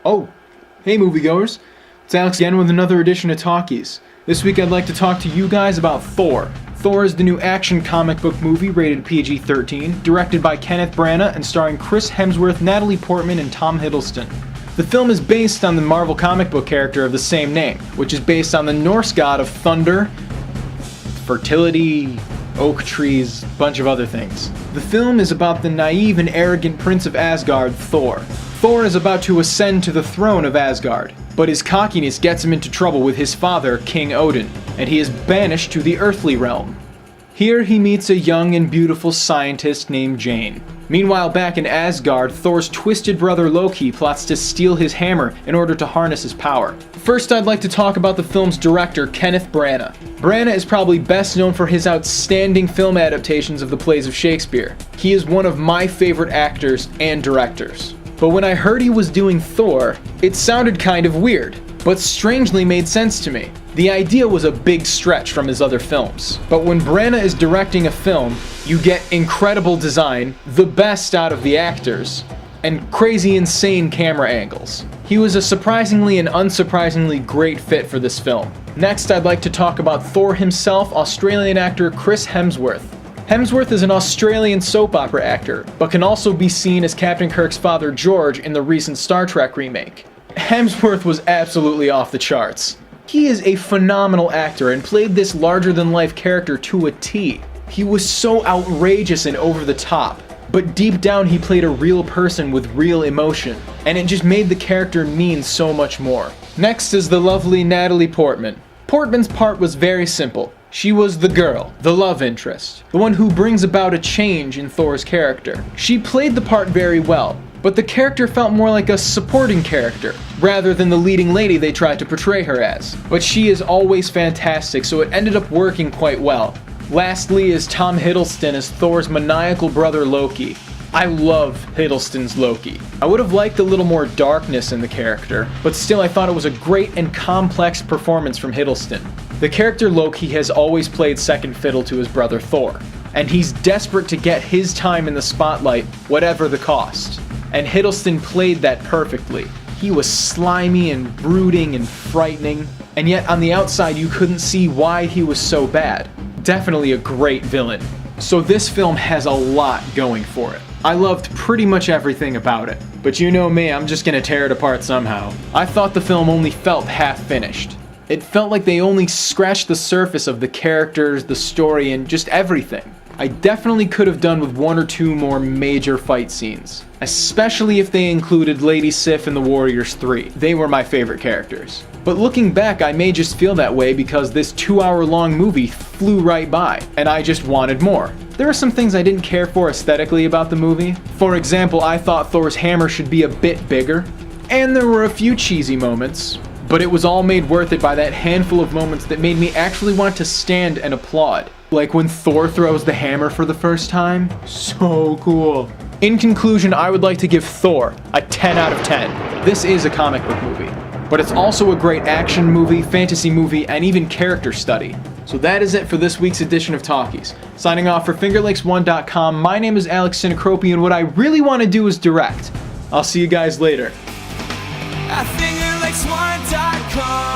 Oh, hey moviegoers, it's Alex again with another edition of Talkies. This week I'd like to talk to you guys about Thor. Thor is the new action comic book movie rated PG-13, directed by Kenneth Branagh and starring Chris Hemsworth, Natalie Portman, and Tom Hiddleston. The film is based on the Marvel comic book character of the same name, which is based on the Norse god of thunder, fertility, oak trees, bunch of other things. The film is about the naive and arrogant prince of Asgard, Thor. Thor is about to ascend to the throne of Asgard, but his cockiness gets him into trouble with his father, King Odin, and he is banished to the earthly realm. Here he meets a young and beautiful scientist named Jane. Meanwhile, back in Asgard, Thor's twisted brother Loki plots to steal his hammer in order to harness his power. First, I'd like to talk about the film's director, Kenneth Branagh. Branagh is probably best known for his outstanding film adaptations of the plays of Shakespeare. He is one of my favorite actors and directors. But when I heard he was doing Thor, it sounded kind of weird, but strangely made sense to me. The idea was a big stretch from his other films. But when Branagh is directing a film, you get incredible design, the best out of the actors, and crazy insane camera angles. He was a surprisingly and unsurprisingly great fit for this film. Next, I'd like to talk about Thor himself, Australian actor Chris Hemsworth. Hemsworth is an Australian soap opera actor, but can also be seen as Captain Kirk's father George in the recent Star Trek remake. Hemsworth was absolutely off the charts. He is a phenomenal actor and played this larger-than-life character to a T. He was so outrageous and over the top, but deep down he played a real person with real emotion, and it just made the character mean so much more. Next is the lovely Natalie Portman. Portman's part was very simple. She was the girl, the love interest, the one who brings about a change in Thor's character. She played the part very well, but the character felt more like a supporting character, rather than the leading lady they tried to portray her as. But she is always fantastic, so it ended up working quite well. Lastly is Tom Hiddleston as Thor's maniacal brother Loki. I love Hiddleston's Loki. I would have liked a little more darkness in the character, but still I thought it was a great and complex performance from Hiddleston. The character Loki has always played second fiddle to his brother Thor, and he's desperate to get his time in the spotlight, whatever the cost. And Hiddleston played that perfectly. He was slimy and brooding and frightening, and yet on the outside you couldn't see why he was so bad. Definitely a great villain. So this film has a lot going for it. I loved pretty much everything about it. But you know me, I'm just gonna tear it apart somehow. I thought the film only felt half finished. It felt like they only scratched the surface of the characters, the story, and just everything. I definitely could have done with one or two more major fight scenes, especially if they included Lady Sif and the Warriors 3. They were my favorite characters. But looking back, I may just feel that way because this 2-hour-long movie flew right by, and I just wanted more. There are some things I didn't care for aesthetically about the movie. For example, I thought Thor's hammer should be a bit bigger, and there were a few cheesy moments, but it was all made worth it by that handful of moments that made me actually want to stand and applaud. Like when Thor throws the hammer for the first time. So cool. In conclusion, I would like to give Thor a 10 out of 10. This is a comic book movie, but it's also a great action movie, fantasy movie, and even character study. So that is it for this week's edition of Talkies. Signing off for FingerLakes1.com, my name is Alex Sinacropi, and what I really want to do is direct. I'll see you guys later. FingerLakes1.com